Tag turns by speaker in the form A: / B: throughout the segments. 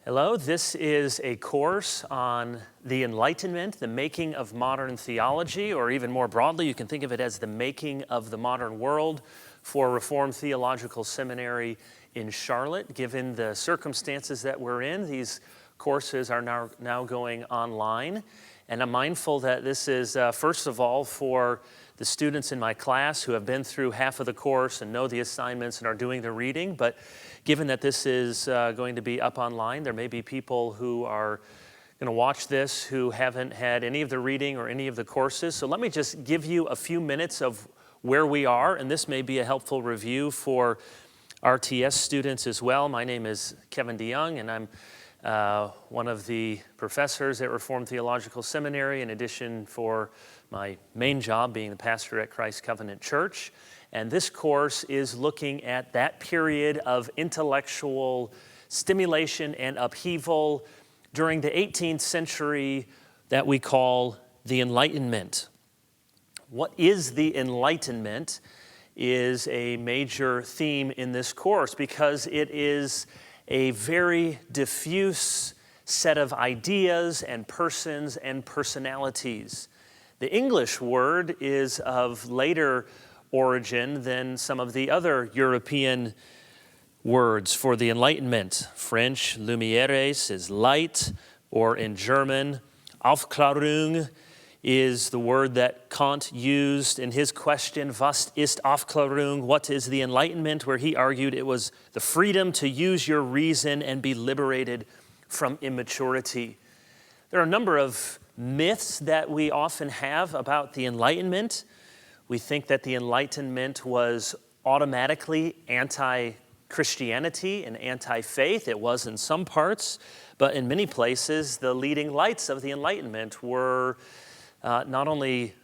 A: Hello, this is a course on the Enlightenment, the making of modern theology, or even more broadly, you can think of it as the making of the modern world for Reformed Theological Seminary in Charlotte. Given the circumstances that we're in, these courses are now going online. And I'm mindful that this is, first of all, for the students in my class who have been through half of the course and know the assignments and are doing the reading. But given that this is going to be up online, there may be people who are going to watch this who haven't had any of the reading or any of the courses. So let me just give you a few minutes of where we are, and this may be a helpful review for RTS students as well. My name is Kevin DeYoung, and I'm one of the professors at Reformed Theological Seminary, in addition for my main job being the pastor at Christ Covenant Church. And this course is looking at that period of intellectual stimulation and upheaval during the 18th century that we call the Enlightenment. What is the Enlightenment is a major theme in this course because it is a very diffuse set of ideas and persons and personalities. The English word is of later origin than some of the other European words for the Enlightenment. French, Lumières is light, or in German, Aufklärung is the word that Kant used in his question, Was ist Aufklärung? What is the Enlightenment? Where he argued it was the freedom to use your reason and be liberated from immaturity. There are a number of myths that we often have about the Enlightenment. We think that the Enlightenment was automatically anti-Christianity and anti-faith. It was in some parts, but in many places, the leading lights of the Enlightenment were not only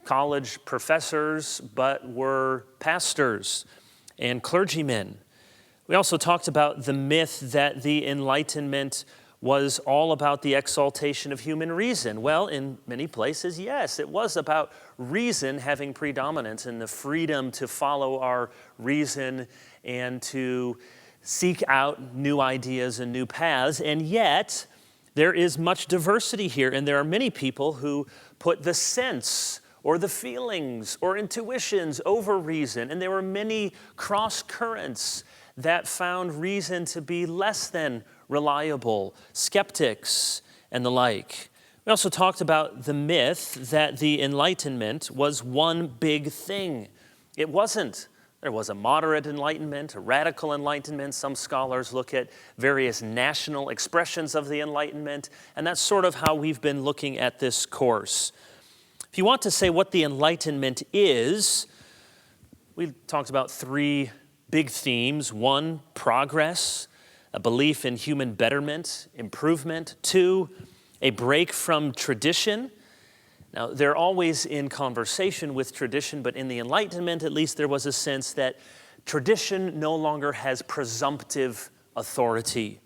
A: college professors, but were pastors and clergymen. We also talked about the myth that the Enlightenment was all about the exaltation of human reason. Well, in many places, yes, it was about reason having predominance and the freedom to follow our reason and to seek out new ideas and new paths. And yet, there is much diversity here, and there are many people who put the sense or the feelings or intuitions over reason, and there were many cross currents that found reason to be less than reliable, skeptics, and the like. We also talked about the myth that the Enlightenment was one big thing. It wasn't. There was a moderate enlightenment, a radical enlightenment. Some scholars look at various national expressions of the Enlightenment, and that's sort of how we've been looking at this course. If you want to say what the Enlightenment is, we talked about three big themes. One, progress, a belief in human betterment, improvement. Two, a break from tradition. Now, they're always in conversation with tradition, but in the Enlightenment, at least, there was a sense that tradition no longer has presumptive authority.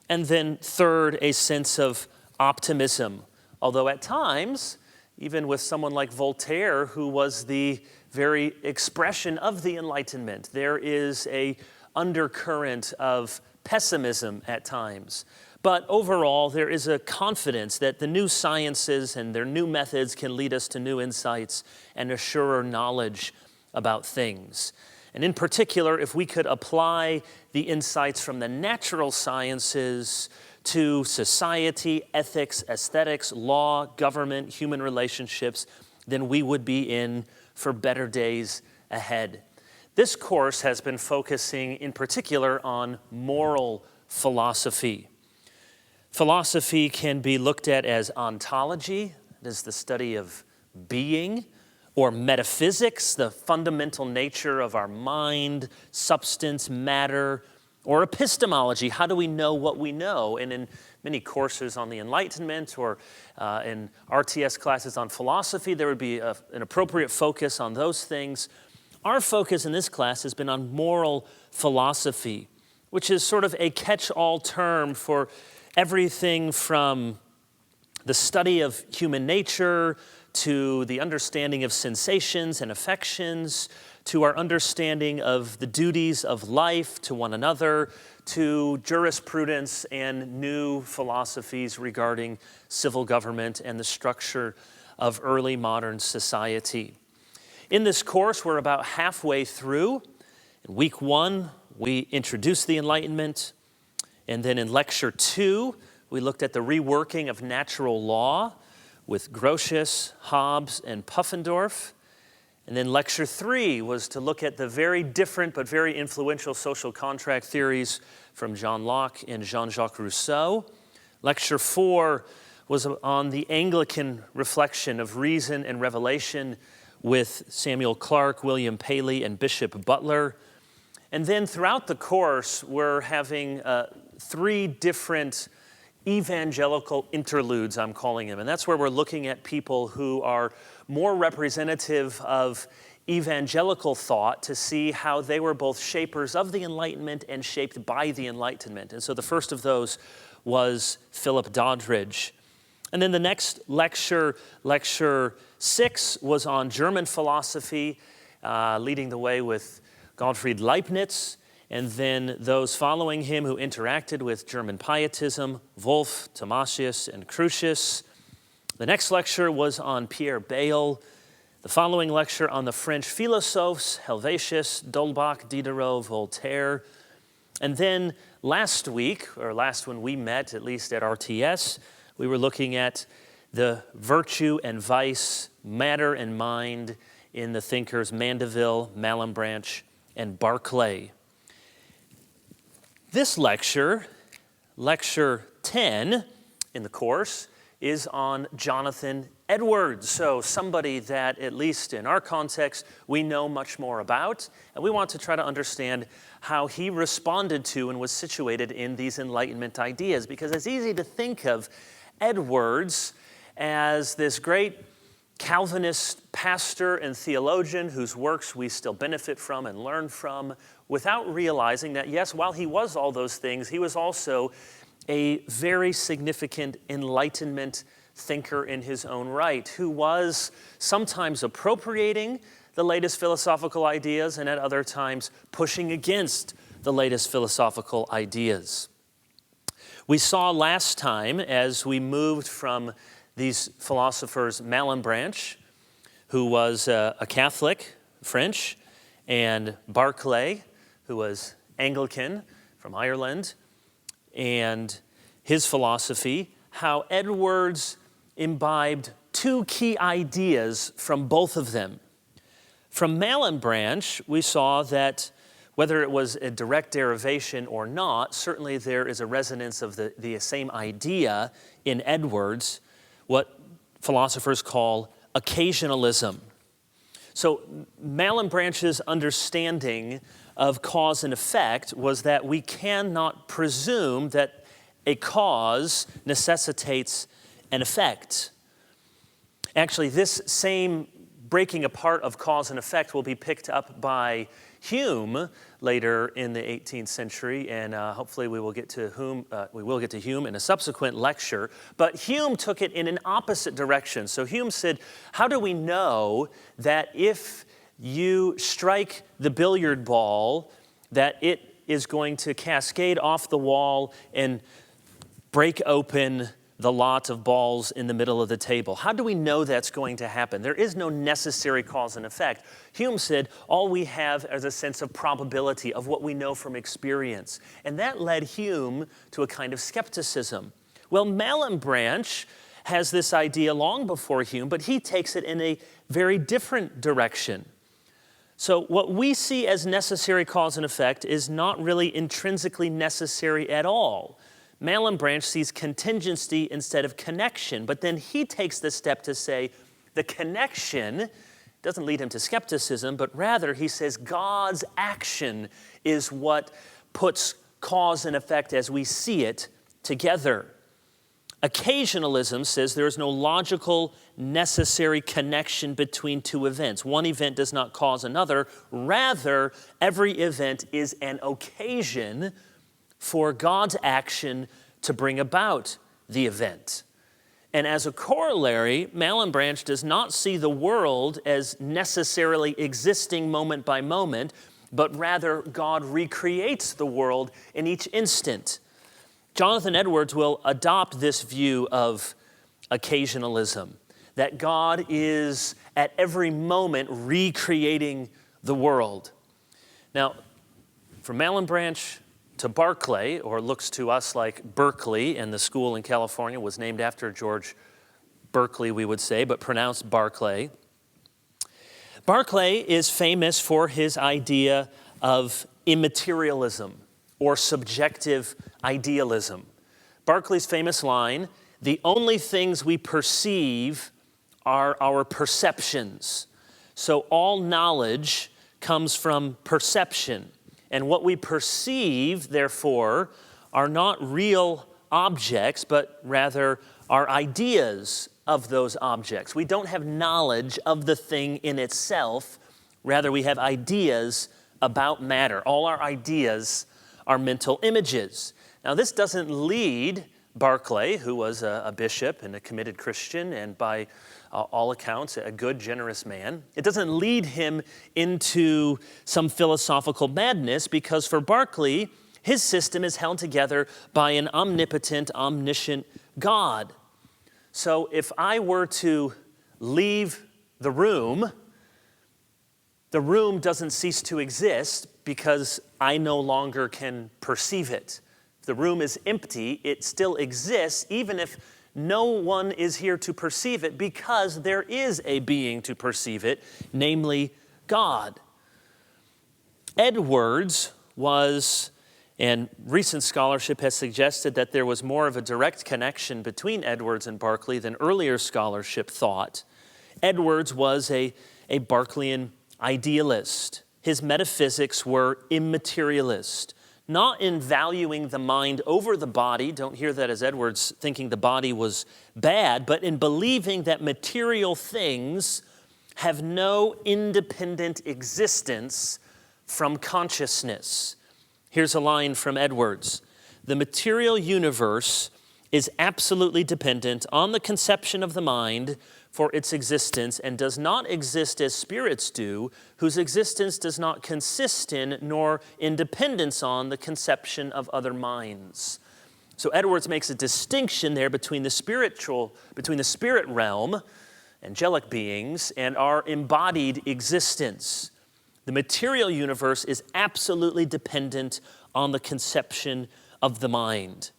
A: And then third, a sense of optimism. Although at times, even with someone like Voltaire, who was the very expression of the Enlightenment, there is a undercurrent of pessimism at times. But overall, there is a confidence that the new sciences and their new methods can lead us to new insights and a surer knowledge about things. And in particular, if we could apply the insights from the natural sciences to society, ethics, aesthetics, law, government, human relationships, then we would be in for better days ahead. This course has been focusing in particular on moral philosophy. Philosophy can be looked at as ontology, that is the study of being, or metaphysics, the fundamental nature of our mind, substance, matter, or epistemology, how do we know what we know? And in many courses on the Enlightenment or in RTS classes on philosophy, there would be an appropriate focus on those things. Our focus in this class has been on moral philosophy, which is sort of a catch-all term for everything from the study of human nature to the understanding of sensations and affections, to our understanding of the duties of life to one another, to jurisprudence and new philosophies regarding civil government and the structure of early modern society. In this course, we're about halfway through. In week 1, we introduced the Enlightenment, and then in lecture 2, we looked at the reworking of natural law with Grotius, Hobbes, and Pufendorf. And then lecture 3 was to look at the very different but very influential social contract theories from John Locke and Jean-Jacques Rousseau. Lecture 4 was on the Anglican reflection of reason and revelation with Samuel Clarke, William Paley, and Bishop Butler. And then throughout the course, we're having 3 different evangelical interludes, I'm calling them. And that's where we're looking at people who are more representative of evangelical thought to see how they were both shapers of the Enlightenment and shaped by the Enlightenment. And so the first of those was Philip Doddridge. And then the next lecture, lecture 6, was on German philosophy, leading the way with Gottfried Leibniz, and then those following him who interacted with German pietism, Wolff, Thomasius, and Crucius. The next lecture was on Pierre Bayle. The following lecture on the French philosophes, Helvetius, D'Holbach, Diderot, Voltaire. And then last week, or last when we met, at least at RTS, we were looking at the virtue and vice, matter and mind in the thinkers Mandeville, Malebranche, and Barclay. This lecture, lecture 10 in the course, is on Jonathan Edwards. So somebody that, at least in our context, we know much more about. And we want to try to understand how he responded to and was situated in these Enlightenment ideas. Because it's easy to think of Edwards as this great Calvinist pastor and theologian whose works we still benefit from and learn from, without realizing that, yes, while he was all those things, he was also a very significant Enlightenment thinker in his own right, who was sometimes appropriating the latest philosophical ideas and at other times pushing against the latest philosophical ideas. We saw last time, as we moved from these philosophers, Malebranche, who was a Catholic, French, and Barclay, who was Anglican from Ireland, and his philosophy, how Edwards imbibed 2 key ideas from both of them. From Malebranche, we saw that whether it was a direct derivation or not, certainly there is a resonance of the same idea in Edwards, what philosophers call occasionalism. So Malebranche's understanding of cause and effect was that we cannot presume that a cause necessitates an effect. Actually, this same breaking apart of cause and effect will be picked up by Hume later in the 18th century, and hopefully we will get to Hume in a subsequent lecture. But Hume took it in an opposite direction. So Hume said, how do we know that if you strike the billiard ball, that it is going to cascade off the wall and break open the lot of balls in the middle of the table? How do we know that's going to happen? There is no necessary cause and effect. Hume said, all we have is a sense of probability of what we know from experience. And that led Hume to a kind of skepticism. Well, Malebranche has this idea long before Hume, but he takes it in a very different direction. So what we see as necessary cause and effect is not really intrinsically necessary at all. Malebranche sees contingency instead of connection, but then he takes the step to say the connection doesn't lead him to skepticism, but rather he says God's action is what puts cause and effect as we see it together. Occasionalism says there is no logical, necessary connection between 2 events. One event does not cause another. Rather, every event is an occasion for God's action to bring about the event. And as a corollary, Malebranche does not see the world as necessarily existing moment by moment, but rather God recreates the world in each instant. Jonathan Edwards will adopt this view of occasionalism, that God is at every moment recreating the world. Now, from Malebranche to Barclay, or looks to us like Berkeley, and the school in California was named after George Berkeley, we would say, but pronounced Barclay. Barclay is famous for his idea of immaterialism or subjective idealism. Barclay's famous line, "The only things we perceive are our perceptions." So all knowledge comes from perception. And what we perceive, therefore, are not real objects, but rather are ideas of those objects. We don't have knowledge of the thing in itself. Rather, we have ideas about matter. All our ideas are mental images. Now, this doesn't lead Barclay, who was a bishop and a committed Christian, and by all accounts, a good, generous man. It doesn't lead him into some philosophical madness, because for Barclay, his system is held together by an omnipotent, omniscient God. So if I were to leave the room doesn't cease to exist because I no longer can perceive it. If the room is empty, it still exists, even if no one is here to perceive it, because there is a being to perceive it, namely God. Edwards was, and recent scholarship has suggested that there was more of a direct connection between Edwards and Barclay than earlier scholarship thought. Edwards was a Barclayan idealist. His metaphysics were immaterialist, not in valuing the mind over the body, don't hear that as Edwards thinking the body was bad, but in believing that material things have no independent existence from consciousness. Here's a line from Edwards. "The material universe is absolutely dependent on the conception of the mind for its existence, and does not exist as spirits do, whose existence does not consist in nor in dependence on the conception of other minds." So Edwards makes a distinction there between the spirit realm, angelic beings, and our embodied existence. The material universe is absolutely dependent on the conception of the mind.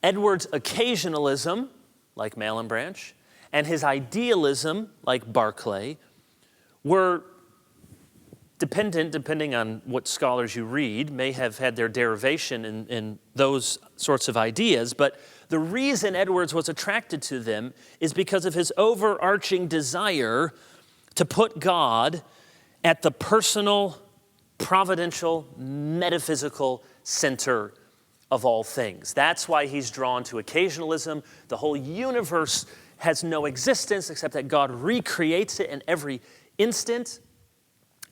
A: Edwards' occasionalism, like Malebranche, and his idealism, like Barclay, were depending on what scholars you read, may have had their derivation in those sorts of ideas, but the reason Edwards was attracted to them is because of his overarching desire to put God at the personal, providential, metaphysical center of all things. That's why he's drawn to occasionalism. The whole universe has no existence except that God recreates it in every instant.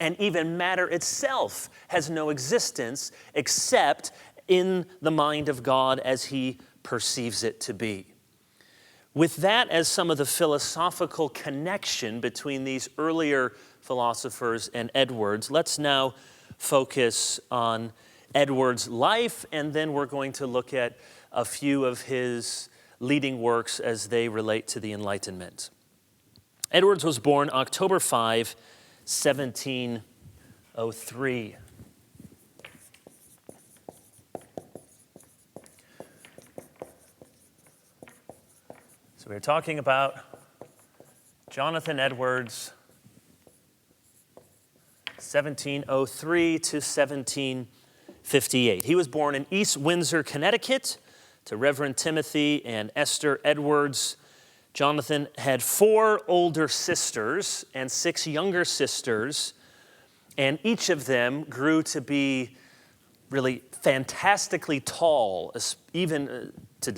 A: And even matter itself has no existence except in the mind of God as he perceives it to be. With that as some of the philosophical connection between these earlier philosophers and Edwards, let's now focus on Edwards' life, and then we're going to look at a few of his leading works as they relate to the Enlightenment. Edwards was born October 5, 1703. So we're talking about Jonathan Edwards, 1703 to 1758. He was born in East Windsor, Connecticut, to Reverend Timothy and Esther Edwards. Jonathan had 4 older sisters and 6 younger sisters, and each of them grew to be really fantastically tall, even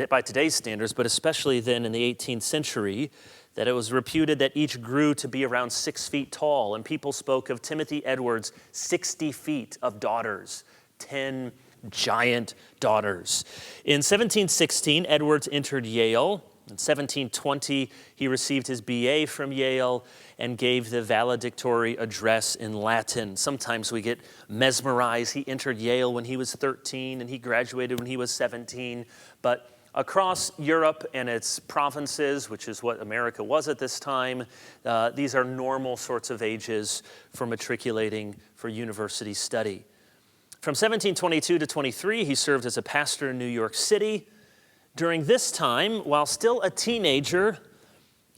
A: by today's standards, but especially then in the 18th century, that it was reputed that each grew to be around 6 feet tall, and people spoke of Timothy Edwards' 60 feet of daughters, 10 giant daughters. In 1716, Edwards entered Yale, In 1720, he received his BA from Yale and gave the valedictory address in Latin. Sometimes we get mesmerized. He entered Yale when he was 13 and he graduated when he was 17. But across Europe and its provinces, which is what America was at this time, these are normal sorts of ages for matriculating for university study. From 1722 to 23, he served as a pastor in New York City. During this time, while still a teenager,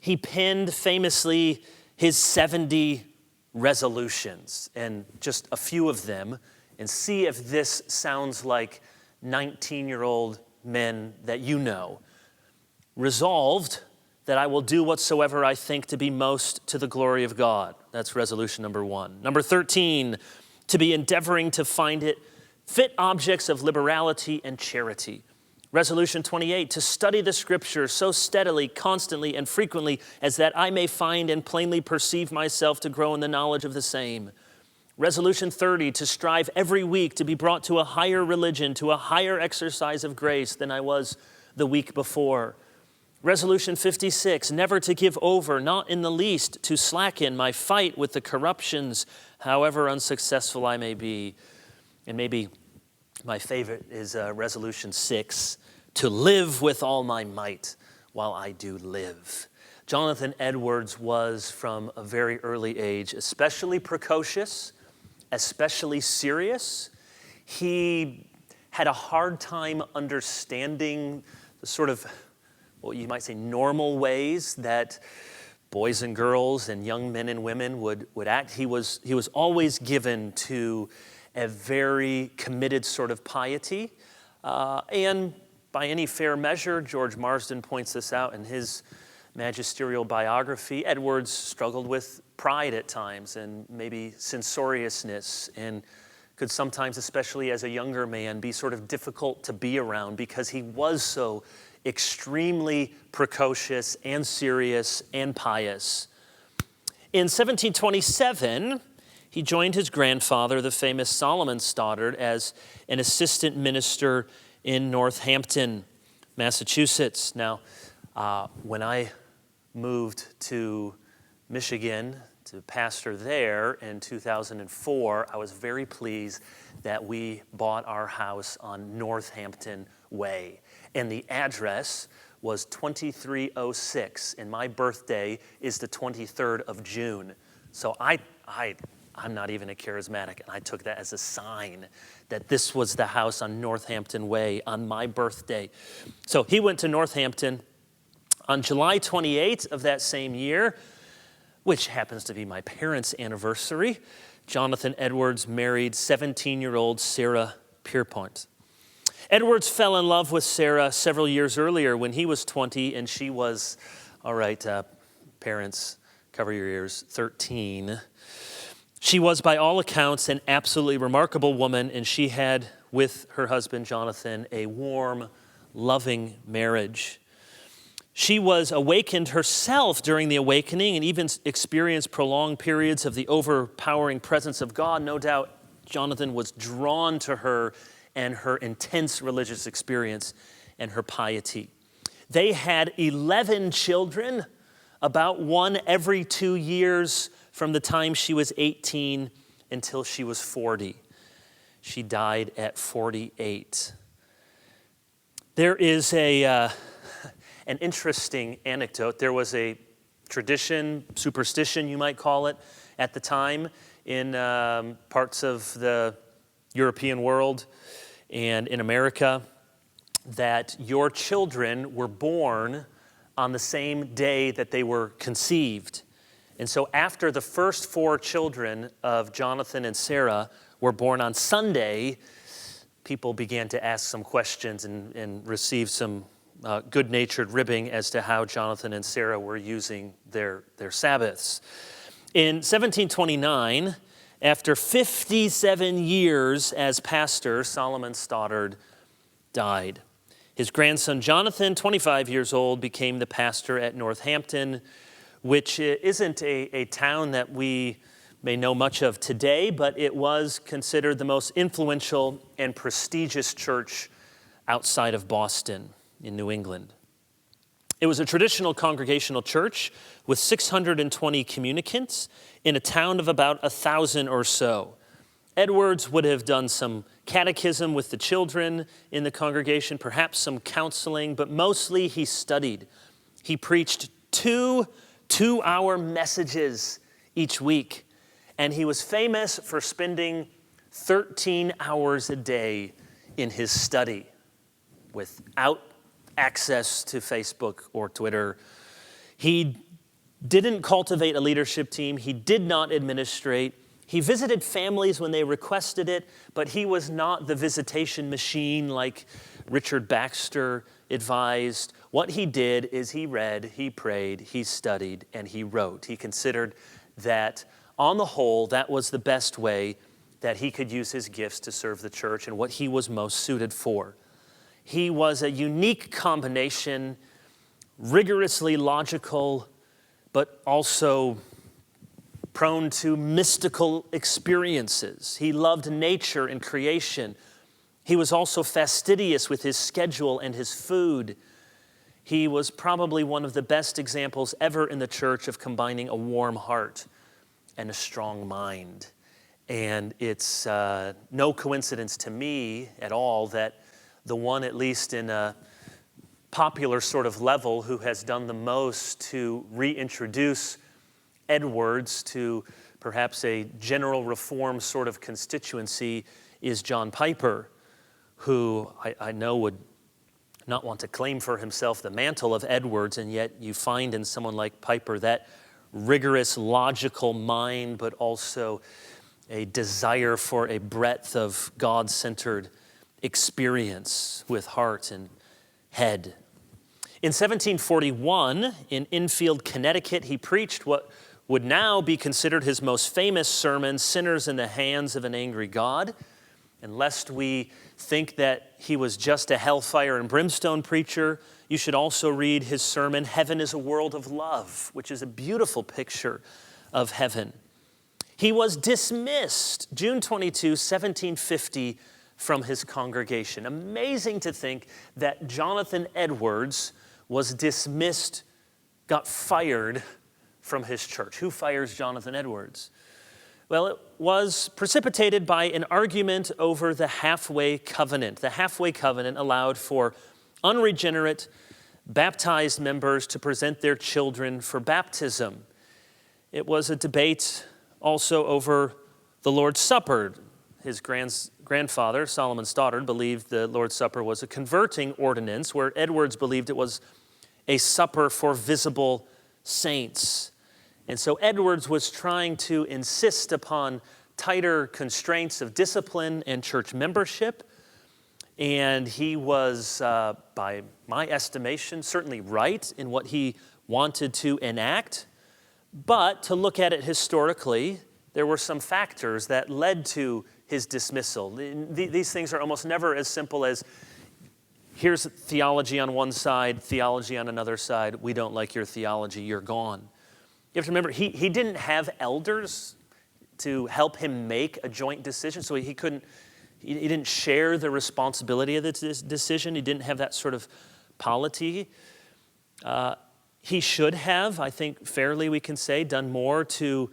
A: he penned famously his 70 resolutions, and just a few of them, and see if this sounds like 19-year-old men that you know. Resolved that I will do whatsoever I think to be most to the glory of God. That's resolution number 1. Number 13, to be endeavoring to find it fit objects of liberality and charity. Resolution 28, to study the Scripture so steadily, constantly, and frequently as that I may find and plainly perceive myself to grow in the knowledge of the same. Resolution 30, to strive every week to be brought to a higher religion, to a higher exercise of grace than I was the week before. Resolution 56, never to give over, not in the least, to slacken my fight with the corruptions, however unsuccessful I may be. And maybe my favorite is resolution 6, to live with all my might while I do live. Jonathan Edwards was from a very early age, especially precocious, especially serious. He had a hard time understanding the sort of, what you might say, normal ways that boys and girls and young men and women would act. He was always given to a very committed sort of piety. And by any fair measure, George Marsden points this out in his magisterial biography, Edwards struggled with pride at times and maybe censoriousness, and could sometimes, especially as a younger man, be sort of difficult to be around because he was so extremely precocious and serious and pious. In 1727, he joined his grandfather, the famous Solomon Stoddard, as an assistant minister in Northampton, Massachusetts. Now, when I moved to Michigan to pastor there in 2004, I was very pleased that we bought our house on Northampton Way. And the address was 2306, and my birthday is the 23rd of June. So I'm not even a charismatic, and I took that as a sign that this was the house on Northampton Way on my birthday. So he went to Northampton on July 28th of that same year, which happens to be my parents' anniversary. Jonathan Edwards married 17-year-old Sarah Pierpont. Edwards fell in love with Sarah several years earlier when he was 20 and she was, all right, parents, cover your ears, 13. She was, by all accounts, an absolutely remarkable woman, and she had, with her husband, Jonathan, a warm, loving marriage. She was awakened herself during the awakening and even experienced prolonged periods of the overpowering presence of God. No doubt Jonathan was drawn to her and her intense religious experience and her piety. They had 11 children, about one every 2 years, from the time she was 18 until she was 40. She died at 48. There is an interesting anecdote. There was a tradition, superstition you might call it, at the time in parts of the European world and in America, that your children were born on the same day that they were conceived. And so after the first 4 children of Jonathan and Sarah were born on Sunday, people began to ask some questions and receive some good-natured ribbing as to how Jonathan and Sarah were using their Sabbaths. In 1729, after 57 years as pastor, Solomon Stoddard died. His grandson Jonathan, 25 years old, became the pastor at Northampton, which isn't a town that we may know much of today, but it was considered the most influential and prestigious church outside of Boston in New England. It was a traditional congregational church with 620 communicants in a town of about 1,000 or so. Edwards would have done some catechism with the children in the congregation, perhaps some counseling, but mostly he studied. He preached two-hour messages each week, and he was famous for spending 13 hours a day in his study without access to Facebook or Twitter. He didn't cultivate a leadership team. He did not administrate. He visited families when they requested it, but he was not the visitation machine like Richard Baxter advised. What he did is he read, he prayed, he studied, and he wrote. He considered that, on the whole, that was the best way that he could use his gifts to serve the church and what he was most suited for. He was a unique combination, rigorously logical, but also prone to mystical experiences. He loved nature and creation. He was also fastidious with his schedule and his food. He was probably one of the best examples ever in the church of combining a warm heart and a strong mind. And it's no coincidence to me at all that the one, at least in a popular sort of level, who has done the most to reintroduce Edwards to perhaps a general reform sort of constituency is John Piper, who I know would not want to claim for himself the mantle of Edwards, and yet you find in someone like Piper that rigorous, logical mind, but also a desire for a breadth of God-centered experience with heart and head. In 1741, in Enfield, Connecticut, he preached what would now be considered his most famous sermon, Sinners in the Hands of an Angry God. And lest we think that he was just a hellfire and brimstone preacher, you should also read his sermon, Heaven is a World of Love, which is a beautiful picture of heaven. He was dismissed June 22, 1750, from his congregation. Amazing to think that Jonathan Edwards was dismissed, got fired from his church. Who fires Jonathan Edwards? Well, it was precipitated by an argument over the halfway covenant. The halfway covenant allowed for unregenerate, baptized members to present their children for baptism. It was a debate also over the Lord's Supper. His grandfather, Solomon Stoddard, believed the Lord's Supper was a converting ordinance, where Edwards believed it was a supper for visible saints. And so Edwards was trying to insist upon tighter constraints of discipline and church membership. And he was, by my estimation, certainly right in what he wanted to enact. But to look at it historically, there were some factors that led to his dismissal. These things are almost never as simple as, here's theology on one side, theology on another side. We don't like your theology, you're gone. You have to remember, he didn't have elders to help him make a joint decision, so he didn't share the responsibility of this decision. He didn't have that sort of polity. He should have, I think fairly we can say, done more to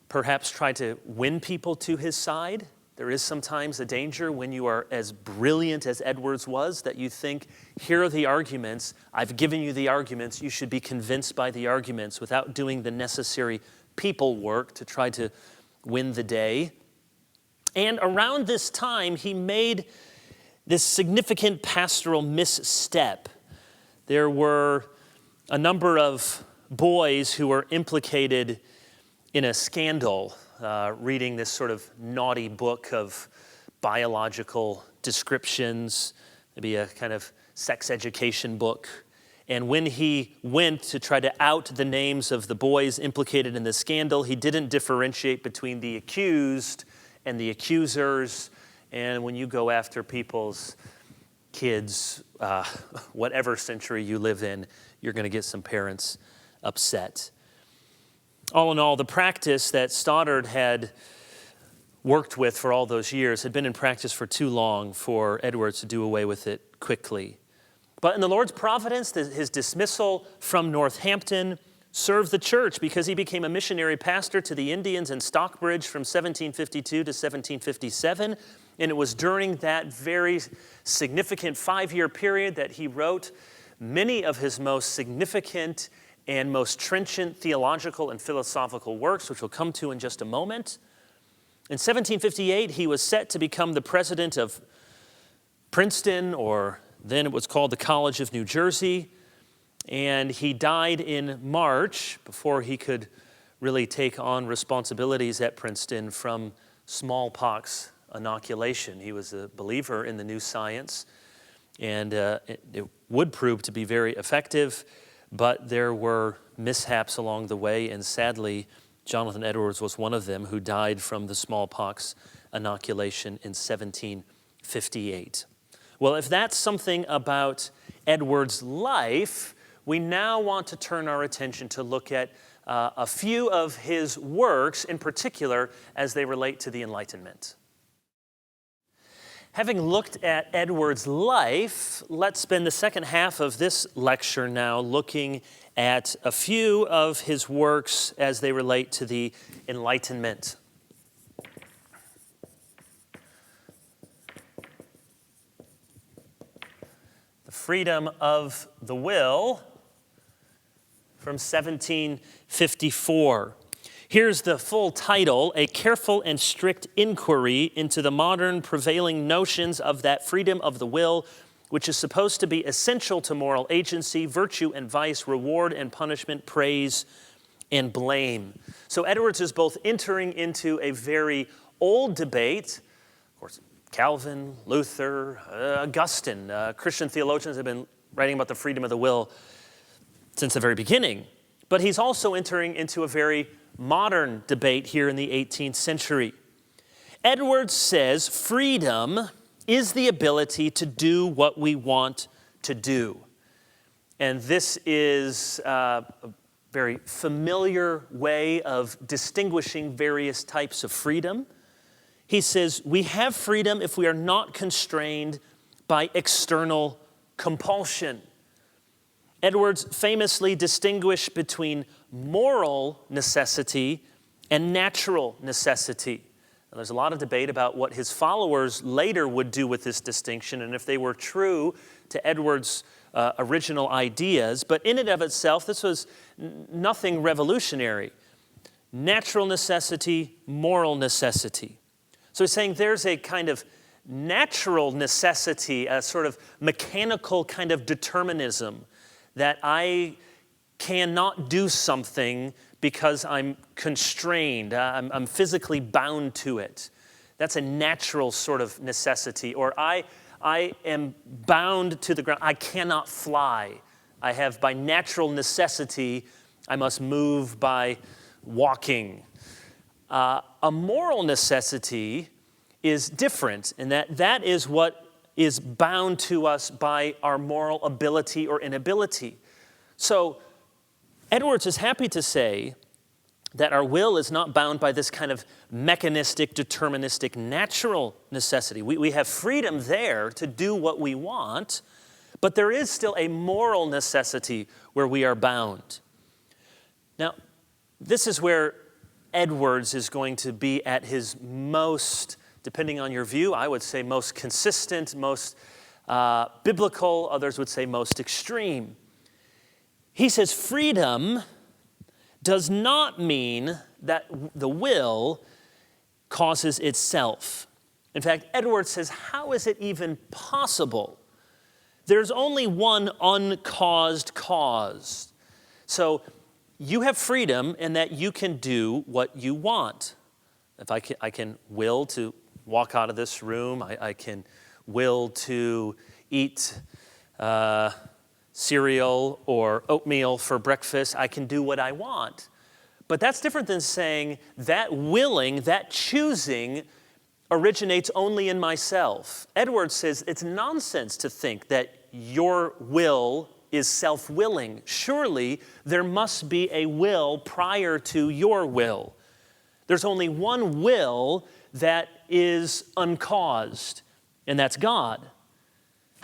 A: perhaps try to win people to his side. There is sometimes a danger when you are as brilliant as Edwards was that you think, here are the arguments, I've given you the arguments, you should be convinced by the arguments without doing the necessary people work to try to win the day. And around this time, he made this significant pastoral misstep. There were a number of boys who were implicated in a scandal, reading this sort of naughty book of biological descriptions, maybe a kind of sex education book. And when he went to try to out the names of the boys implicated in the scandal, he didn't differentiate between the accused and the accusers. And when you go after people's kids, whatever century you live in, you're going to get some parents upset. All in all, the practice that Stoddard had worked with for all those years had been in practice for too long for Edwards to do away with it quickly. But in the Lord's providence, his dismissal from Northampton served the church because he became a missionary pastor to the Indians in Stockbridge from 1752 to 1757. And it was during that very significant 5-year period that he wrote many of his most significant and most trenchant theological and philosophical works, which we'll come to in just a moment. In 1758, he was set to become the president of Princeton, or then it was called the College of New Jersey. And he died in March before he could really take on responsibilities at Princeton from smallpox inoculation. He was a believer in the new science, and it would prove to be very effective, but there were mishaps along the way, and sadly, Jonathan Edwards was one of them who died from the smallpox inoculation in 1758. Well, if that's something about Edwards' life, we now want to turn our attention to look at a few of his works, in particular, as they relate to the Enlightenment. Having looked at Edwards' life, let's spend the second half of this lecture now looking at a few of his works as they relate to the Enlightenment. The Freedom of the Will from 1754. Here's the full title: A Careful and Strict Inquiry into the Modern Prevailing Notions of that Freedom of the Will, which is supposed to be essential to moral agency, virtue and vice, reward and punishment, praise and blame. So Edwards is both entering into a very old debate. Of course, Calvin, Luther, Augustine, Christian theologians have been writing about the freedom of the will since the very beginning. But he's also entering into a very modern debate here in the 18th century. Edwards says freedom is the ability to do what we want to do. And this is a very familiar way of distinguishing various types of freedom. He says we have freedom if we are not constrained by external compulsion. Edwards famously distinguished between moral necessity and natural necessity. Now, there's a lot of debate about what his followers later would do with this distinction and if they were true to Edwards' original ideas. But in and of itself, this was nothing revolutionary. Natural necessity, moral necessity. So he's saying there's a kind of natural necessity, a sort of mechanical kind of determinism, that I cannot do something because I'm constrained, I'm physically bound to it. That's a natural sort of necessity. Or I am bound to the ground, I cannot fly. I have, by natural necessity, I must move by walking. A moral necessity is different in that is what is bound to us by our moral ability or inability. So Edwards is happy to say that our will is not bound by this kind of mechanistic, deterministic, natural necessity. We have freedom there to do what we want, but there is still a moral necessity where we are bound. Now, this is where Edwards is going to be at his most, depending on your view, I would say most consistent, most biblical, others would say most extreme. He says freedom does not mean that the will causes itself. In fact, Edwards says, how is it even possible? There's only one uncaused cause. So you have freedom in that you can do what you want. If I can will to walk out of this room, I can will to eat cereal or oatmeal for breakfast, I can do what I want. But that's different than saying that willing, that choosing originates only in myself. Edwards says it's nonsense to think that your will is self-willing. Surely there must be a will prior to your will. There's only one will that is uncaused, and that's God.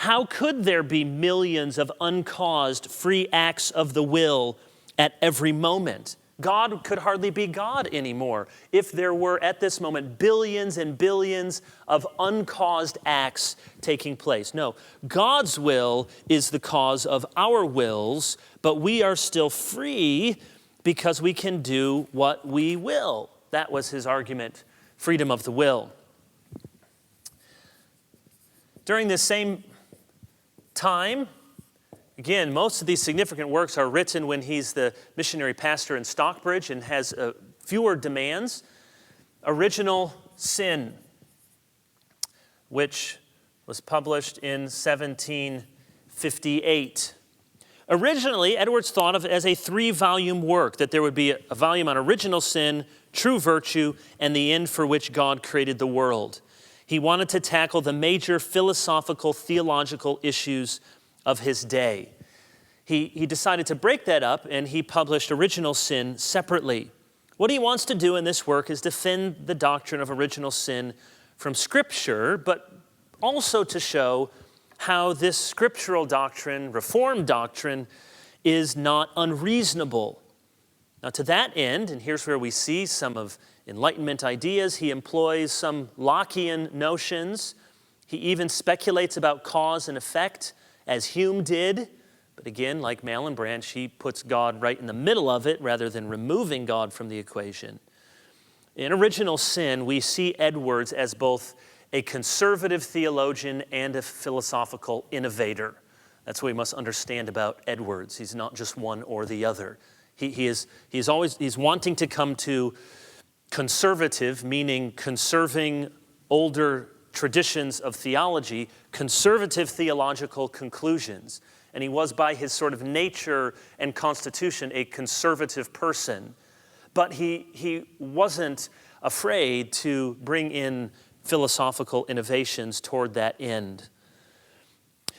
A: How could there be millions of uncaused free acts of the will at every moment? God could hardly be God anymore if there were at this moment billions and billions of uncaused acts taking place. No, God's will is the cause of our wills, but we are still free because we can do what we will. That was his argument, freedom of the will. During this same time, again, most of these significant works are written when he's the missionary pastor in Stockbridge and has fewer demands. Original Sin, which was published in 1758. Originally, Edwards thought of it as a 3-volume work, that there would be a volume on original sin, true virtue, and the end for which God created the world. He wanted to tackle the major philosophical, theological issues of his day. He decided to break that up, and he published Original Sin separately. What he wants to do in this work is defend the doctrine of original sin from Scripture, but also to show how this scriptural doctrine, Reformed doctrine, is not unreasonable. Now, to that end, and here's where we see some of Enlightenment ideas, he employs some Lockean notions. He even speculates about cause and effect, as Hume did. But again, like Malin Branch, he puts God right in the middle of it rather than removing God from the equation. In Original Sin, we see Edwards as both a conservative theologian and a philosophical innovator. That's what we must understand about Edwards. He's not just one or the other. He's wanting to come to conservative, meaning conserving older traditions of theology, conservative theological conclusions. And he was, by his sort of nature and constitution, a conservative person. But he wasn't afraid to bring in philosophical innovations toward that end.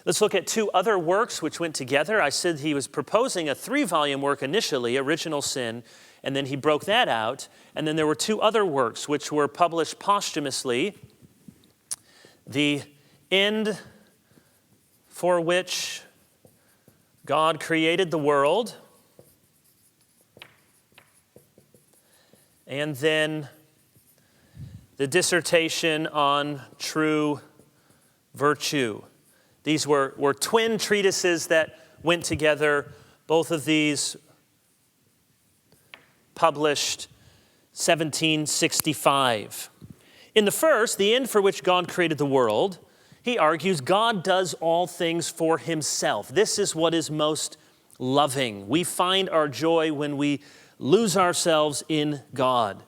A: Let's look at 2 other works which went together. I said he was proposing a 3-volume work initially, Original Sin, and then he broke that out. And then there were 2 other works which were published posthumously. The End for which God created the world, and then the dissertation on true virtue. These were twin treatises that went together. Both of these published 1765. In the first, The End for which God created the world, he argues God does all things for himself. This is what is most loving. We find our joy when we lose ourselves in God.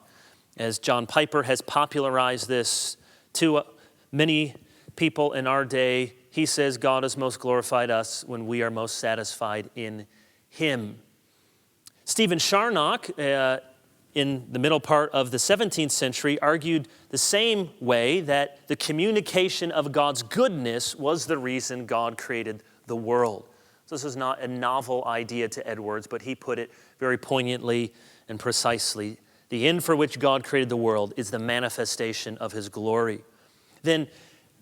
A: As John Piper has popularized this to many people in our day, he says God is most glorified us when we are most satisfied in him. Stephen Charnock, in the middle part of the 17th century, argued the same way, that the communication of God's goodness was the reason God created the world. So this is not a novel idea to Edwards, but he put it very poignantly and precisely. The end for which God created the world is the manifestation of his glory. Then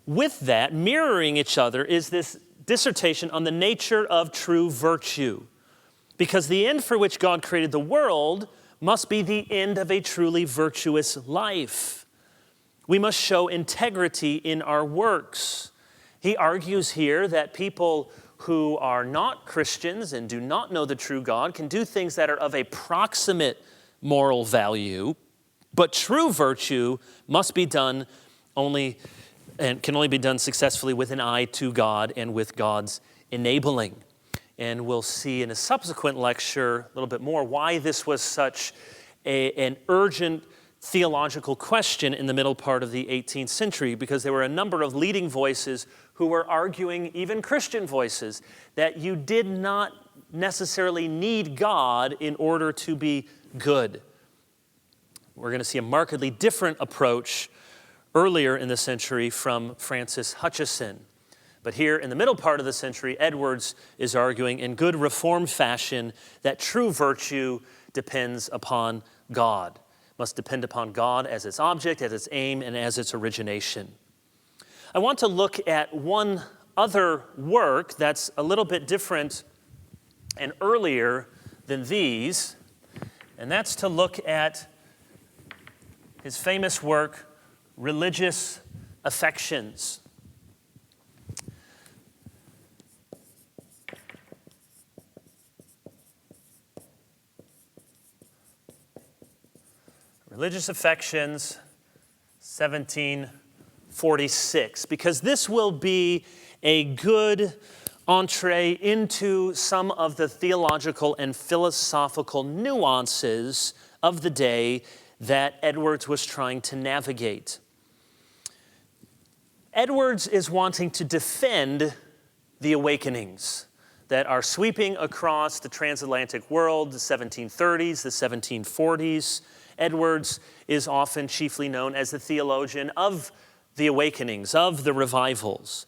A: with that, mirroring each other, is this dissertation on the nature of true virtue. Because the end for which God created the world must be the end of a truly virtuous life. We must show integrity in our works. He argues here that people who are not Christians and do not know the true God can do things that are of a proximate moral value, but true virtue must be done only, and can only be done successfully with an eye to God and with God's enabling. And we'll see in a subsequent lecture a little bit more why this was such an urgent theological question in the middle part of the 18th century, because there were a number of leading voices who were arguing, even Christian voices, that you did not necessarily need God in order to be good. We're going to see a markedly different approach earlier in the century from Francis Hutcheson. But here in the middle part of the century, Edwards is arguing in good Reformed fashion that true virtue depends upon God, must depend upon God as its object, as its aim, and as its origination. I want to look at one other work that's a little bit different and earlier than these, and that's to look at his famous work, Religious Affections. Religious Affections, 1746, because this will be a good entree into some of the theological and philosophical nuances of the day that Edwards was trying to navigate. Edwards is wanting to defend the awakenings that are sweeping across the transatlantic world, the 1730s, the 1740s. Edwards is often chiefly known as the theologian of the awakenings, of the revivals.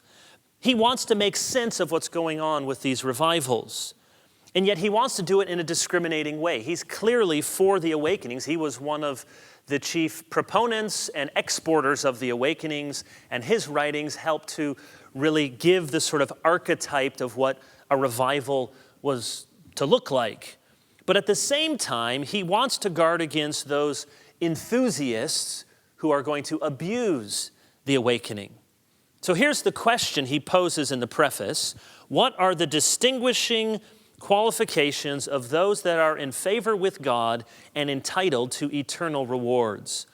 A: He wants to make sense of what's going on with these revivals, and yet he wants to do it in a discriminating way. He's clearly for the awakenings. He was one of the chief proponents and exporters of the awakenings, and his writings helped to really give the sort of archetype of what a revival was to look like. But at the same time, he wants to guard against those enthusiasts who are going to abuse the awakening. So here's the question he poses in the preface. What are the distinguishing qualifications of those that are in favor with God and entitled to eternal rewards?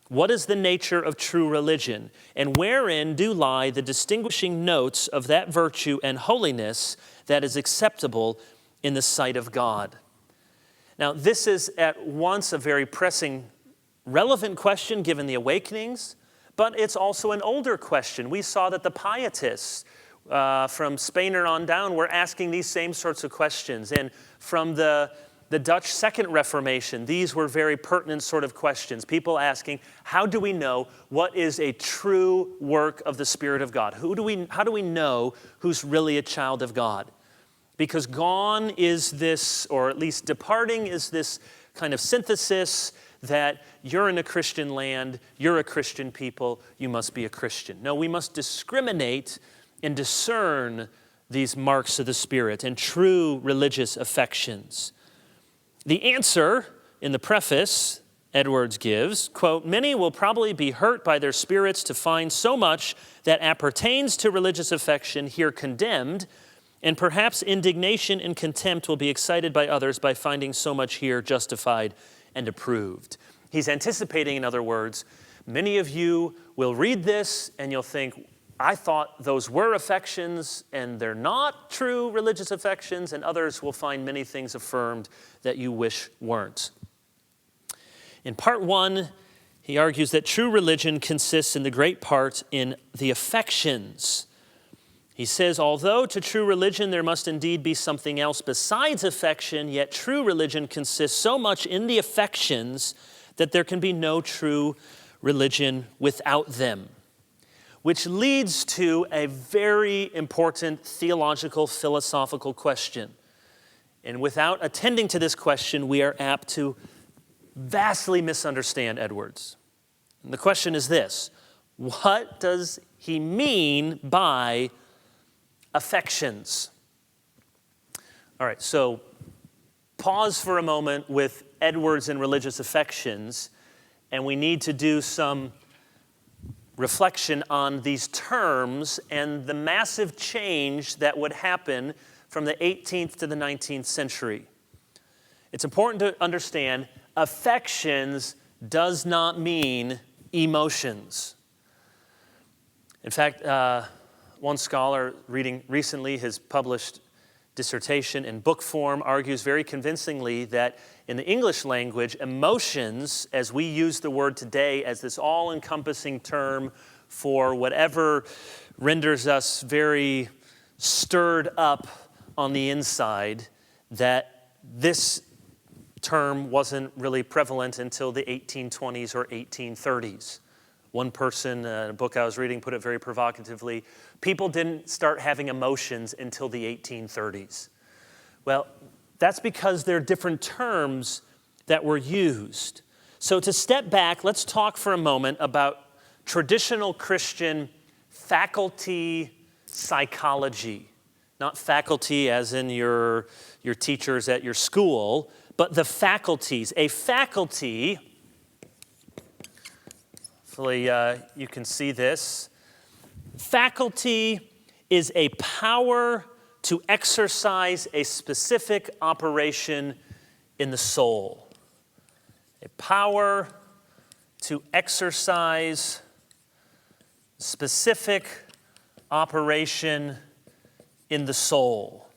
A: What is the nature of true religion? And wherein do lie the distinguishing notes of that virtue and holiness that is acceptable in the sight of God? Now, this is at once a very pressing, relevant question given the awakenings, but it's also an older question. We saw that the pietists from Spener on down were asking these same sorts of questions. And from the Dutch Second Reformation, these were very pertinent sort of questions. People asking, how do we know what is a true work of the Spirit of God? How do we know who's really a child of God? Because gone is this, or at least departing is this kind of synthesis that you're in a Christian land, you're a Christian people, you must be a Christian. No, we must discriminate and discern these marks of the Spirit and true religious affections. The answer in the preface Edwards gives, quote, many will probably be hurt by their spirits to find so much that appertains to religious affection here condemned, and perhaps indignation and contempt will be excited by others by finding so much here justified and approved. He's anticipating, in other words, many of you will read this and you'll think, I thought those were affections and they're not true religious affections, and others will find many things affirmed that you wish weren't. In part one, he argues that true religion consists in the great part in the affections. He says, although to true religion there must indeed be something else besides affection, yet true religion consists so much in the affections that there can be no true religion without them. Which leads to a very important theological, philosophical question. And without attending to this question, we are apt to vastly misunderstand Edwards. And the question is this: what does he mean by affections? All right, so pause for a moment with Edwards and religious affections, and we need to do some reflection on these terms and the massive change that would happen from the 18th to the 19th century. It's important to understand affections does not mean emotions. In fact, one scholar reading recently his published dissertation in book form argues very convincingly that in the English language, emotions, as we use the word today as this all-encompassing term for whatever renders us very stirred up on the inside, that this term wasn't really prevalent until the 1820s or 1830s. One person, in a book I was reading, put it very provocatively, people didn't start having emotions until the 1830s. Well, that's because there are different terms that were used. So to step back, let's talk for a moment about traditional Christian faculty psychology. Not faculty as in your teachers at your school, but the faculties. A faculty, hopefully you can see this. Faculty is a power to exercise a specific operation in the soul. A power to exercise specific operation in the soul.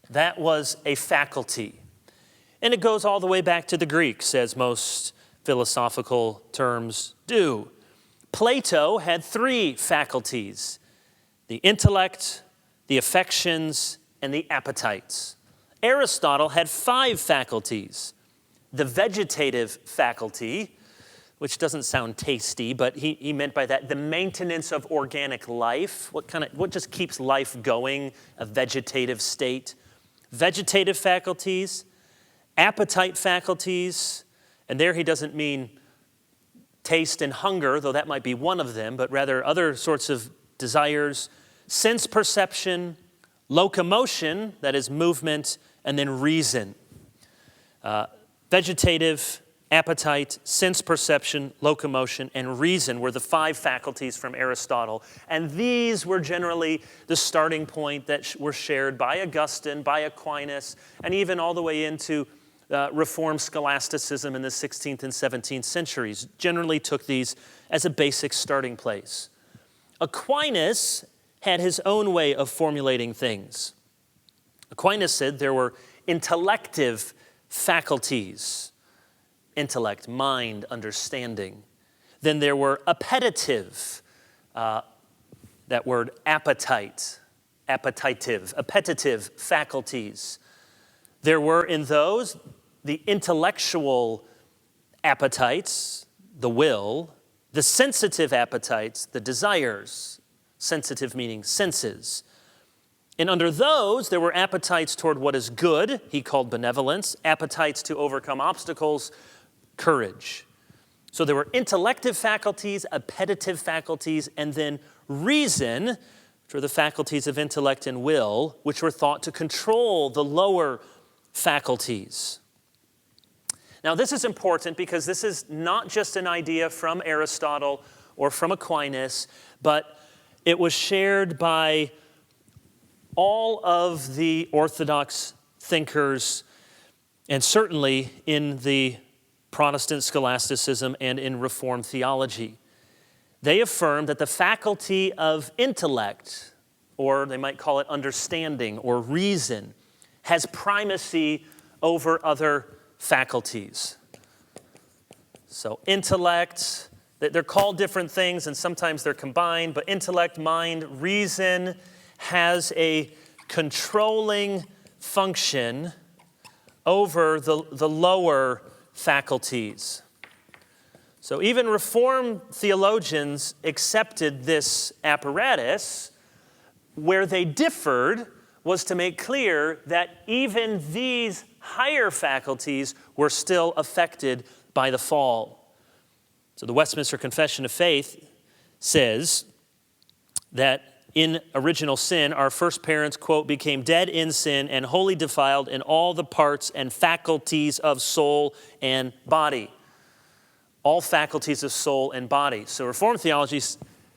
A: That was a faculty. And it goes all the way back to the Greeks, as most philosophical terms do. Plato had 3 faculties: the intellect, the affections, and the appetites. Aristotle had 5 faculties: the vegetative faculty, which doesn't sound tasty, but he meant by that the maintenance of organic life. What just keeps life going? A vegetative state. Vegetative faculties, appetite faculties, and there he doesn't mean taste and hunger, though that might be one of them, but rather other sorts of desires. Sense perception, locomotion, that is movement, and then reason. Vegetative, appetite, sense perception, locomotion, and reason were the 5 faculties from Aristotle. And these were generally the starting point that were shared by Augustine, by Aquinas, and even all the way into Reformed scholasticism in the 16th and 17th centuries. Generally took these as a basic starting place. Aquinas had his own way of formulating things. Aquinas said there were intellective faculties. Intellect, mind, understanding. Then there were appetitive, that word appetite, appetitive faculties. There were in those the intellectual appetites, the will, the sensitive appetites, the desires, sensitive meaning senses. And under those, there were appetites toward what is good, he called benevolence, appetites to overcome obstacles, courage. So there were intellective faculties, appetitive faculties, and then reason, which were the faculties of intellect and will, which were thought to control the lower faculties. Now this is important because this is not just an idea from Aristotle or from Aquinas, but it was shared by all of the Orthodox thinkers, and certainly in the Protestant scholasticism and in Reformed theology. They affirm that the faculty of intellect, or they might call it understanding or reason, has primacy over other faculties. So intellect, they're called different things and sometimes they're combined, but intellect, mind, reason has a controlling function over the lower faculties. So even Reformed theologians accepted this apparatus. Where they differed was to make clear that even these higher faculties were still affected by the fall. So the Westminster Confession of Faith says that in original sin, our first parents, quote, became dead in sin and wholly defiled in all the parts and faculties of soul and body. All faculties of soul and body. So Reformed theology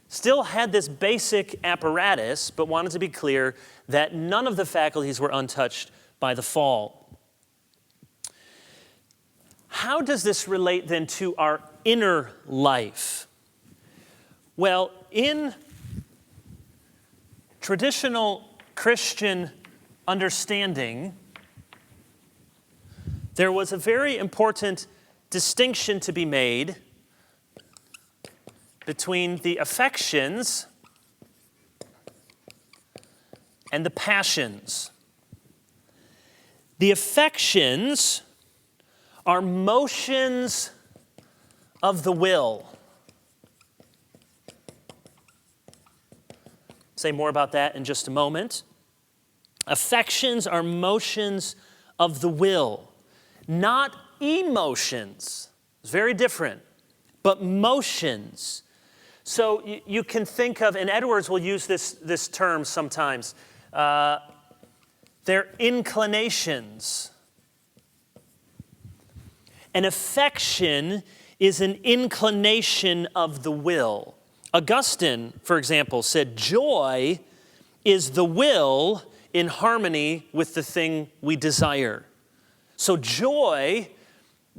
A: still had this basic apparatus, but wanted to be clear that none of the faculties were untouched by the fall. How does this relate then to our inner life? Well, in traditional Christian understanding, there was a very important distinction to be made between the affections and the passions. The affections are motions of the will. Say more about that in just a moment. Affections are motions of the will, not emotions. It's very different, but motions. So you can think of, and Edwards will use this term sometimes, their inclinations. An affection is an inclination of the will. Augustine, for example, said joy is the will in harmony with the thing we desire. So joy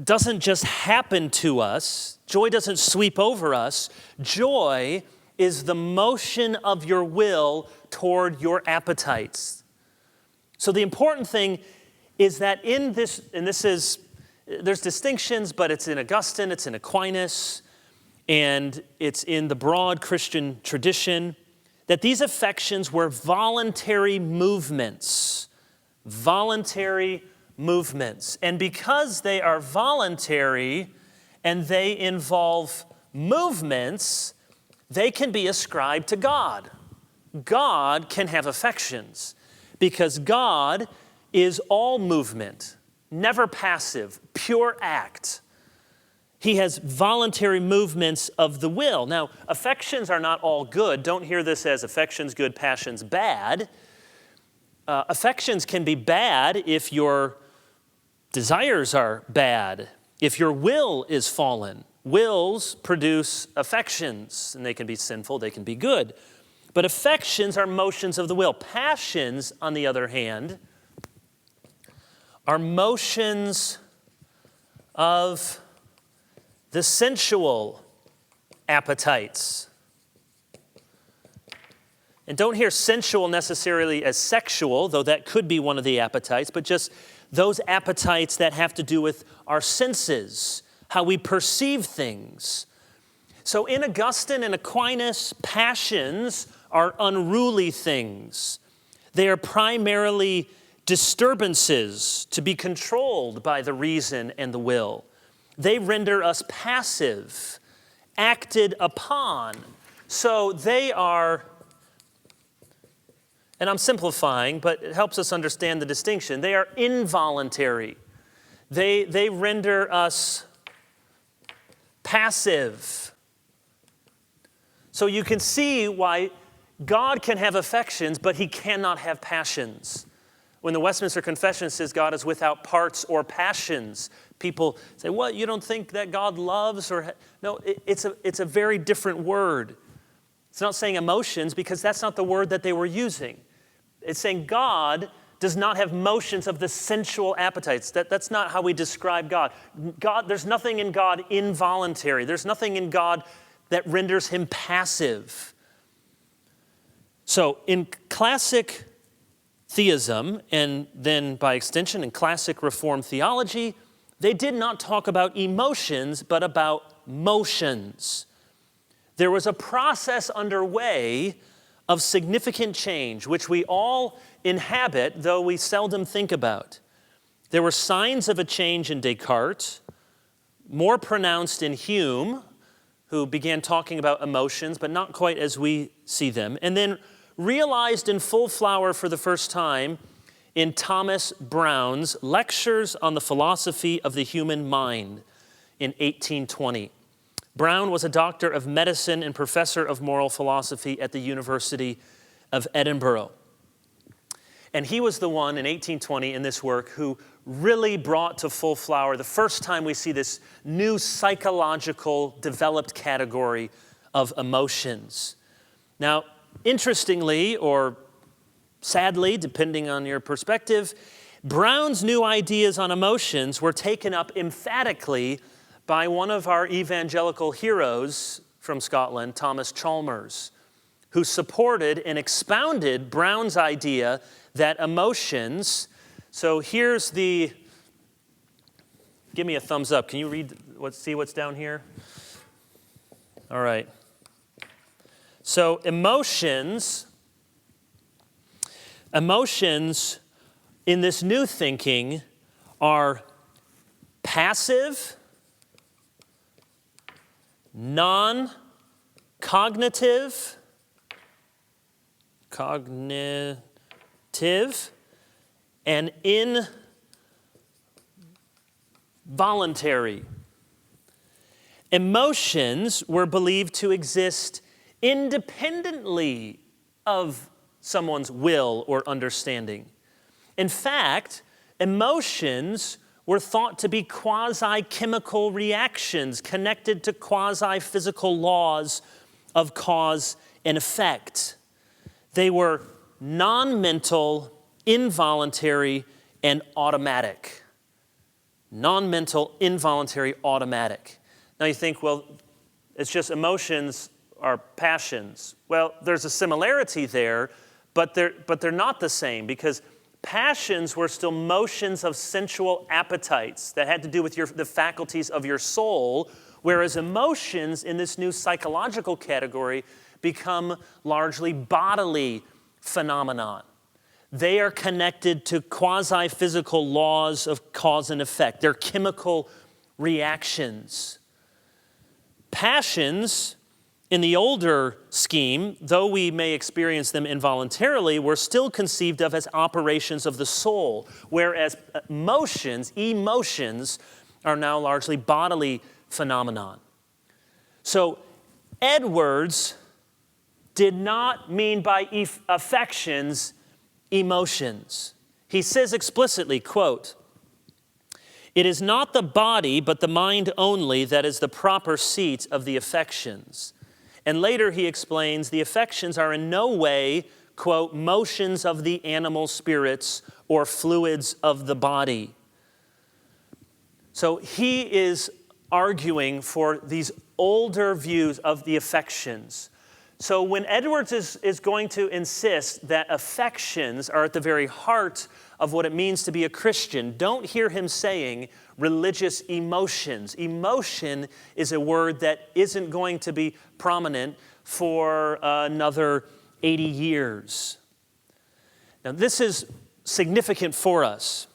A: doesn't just happen to us. Joy doesn't sweep over us. Joy is the motion of your will toward your appetites. So the important thing is that in this, and this is, there's distinctions, but it's in Augustine, it's in Aquinas, and it's in the broad Christian tradition, that these affections were voluntary movements. Voluntary movements. And because they are voluntary and they involve movements, they can be ascribed to God. God can have affections because God is all movement, never passive, pure act. He has voluntary movements of the will. Now, affections are not all good. Don't hear this as affections good, passions bad. Affections can be bad if your desires are bad, if your will is fallen. Wills produce affections, and they can be sinful, they can be good. But affections are motions of the will. Passions, on the other hand, are motions of the sensual appetites. And don't hear sensual necessarily as sexual, though that could be one of the appetites, but just those appetites that have to do with our senses, how we perceive things. So in Augustine and Aquinas, passions are unruly things. They are primarily disturbances to be controlled by the reason and the will. They render us passive, acted upon. So they are, and I'm simplifying, but it helps us understand the distinction. They are involuntary. They render us passive. So you can see why God can have affections, but he cannot have passions. When the Westminster Confession says God is without parts or passions, people say, what, you don't think that God loves? No, it's a very different word. It's not saying emotions because that's not the word that they were using. It's saying God does not have motions of the sensual appetites. That's not how we describe God. There's nothing in God involuntary. There's nothing in God that renders him passive. So in classic theism, and then by extension in classic Reformed theology, they did not talk about emotions, but about motions. There was a process underway of significant change, which we all inhabit, though we seldom think about. There were signs of a change in Descartes, more pronounced in Hume, who began talking about emotions, but not quite as we see them, and then realized in full flower for the first time in Thomas Browne's Lectures on the Philosophy of the Human Mind in 1820. Browne was a doctor of medicine and professor of moral philosophy at the University of Edinburgh. And he was the one in 1820 in this work who really brought to full flower the first time we see this new psychological developed category of emotions. Now, interestingly, or sadly, depending on your perspective, Browne's new ideas on emotions were taken up emphatically by one of our evangelical heroes from Scotland, Thomas Chalmers, who supported and expounded Browne's idea that emotions, so here's the, give me a thumbs up. Can you read, see what's down here? All right. So emotions in this new thinking are passive, non-cognitive, and involuntary. Emotions were believed to exist independently of someone's will or understanding. In fact, emotions were thought to be quasi-chemical reactions connected to quasi-physical laws of cause and effect. They were non-mental, involuntary, and automatic. Non-mental, involuntary, automatic. Now you think, well, it's just emotions are passions. Well, there's a similarity there, but they're not the same, because passions were still motions of sensual appetites that had to do with the faculties of your soul, whereas emotions in this new psychological category become largely bodily phenomenon. They are connected to quasi-physical laws of cause and effect. They're chemical reactions. Passions, in the older scheme, though we may experience them involuntarily, were still conceived of as operations of the soul, whereas emotions, are now largely bodily phenomenon. So Edwards did not mean by affections emotions. He says explicitly, quote, "It is not the body, but the mind only that is the proper seat of the affections." And later he explains the affections are in no way, quote, "motions of the animal spirits or fluids of the body." So he is arguing for these older views of the affections. So when Edwards is going to insist that affections are at the very heart of what it means to be a Christian, don't hear him saying religious emotions. Emotion is a word that isn't going to be prominent for another 80 years. Now this is significant for us,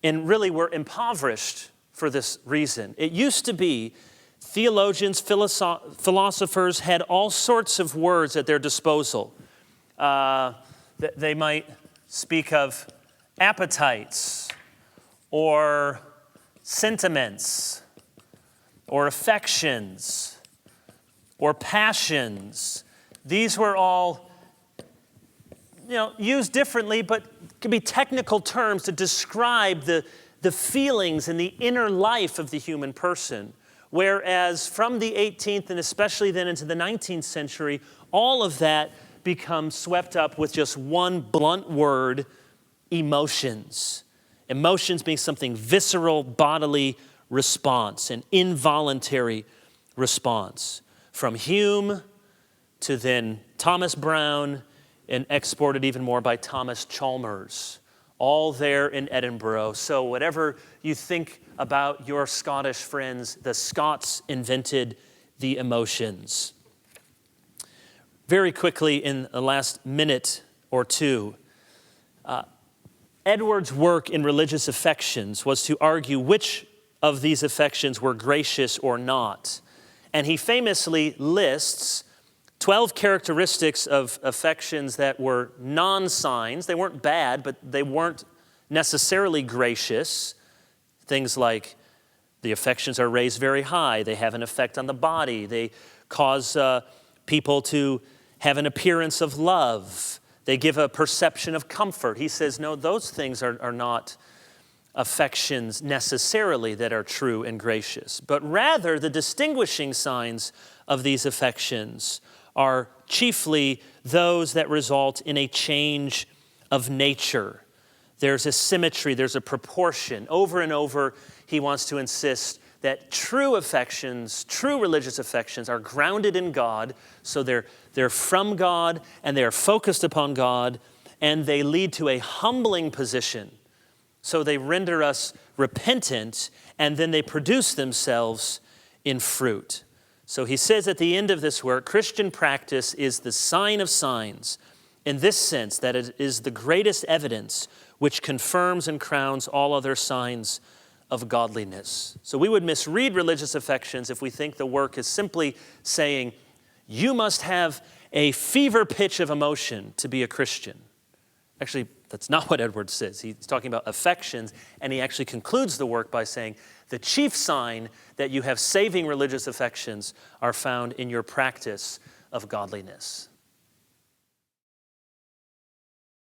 A: and really we're impoverished for this reason. It used to be theologians, philosophers had all sorts of words at their disposal. They might speak of appetites or sentiments or affections or passions. These were all, used differently, but could be technical terms to describe the feelings and the inner life of the human person. Whereas from the 18th and especially then into the 19th century, all of that becomes swept up with just one blunt word, emotions. Emotions being something visceral, bodily response, an involuntary response. From Hume to then Thomas Brown, and exported even more by Thomas Chalmers, all there in Edinburgh. So whatever you think about your Scottish friends, the Scots invented the emotions. Very quickly, in the last minute or two, Edwards' work in religious affections was to argue which of these affections were gracious or not. And he famously lists 12 characteristics of affections that were non-signs. They weren't bad, but they weren't necessarily gracious. Things like the affections are raised very high. They have an effect on the body. They cause people to have an appearance of love. They give a perception of comfort. He says, no, those things are not affections necessarily that are true and gracious, but rather the distinguishing signs of these affections are chiefly those that result in a change of nature. There's a symmetry, there's a proportion. Over and over, he wants to insist that true affections, true religious affections are grounded in God, so they're from God and they're focused upon God, and they lead to a humbling position. So they render us repentant, and then they produce themselves in fruit. So he says at the end of this work, Christian practice is the sign of signs, in this sense that it is the greatest evidence which confirms and crowns all other signs of godliness. So we would misread religious affections if we think the work is simply saying, you must have a fever pitch of emotion to be a Christian. Actually, that's not what Edwards says. He's talking about affections, and he actually concludes the work by saying, the chief sign that you have saving religious affections are found in your practice of godliness.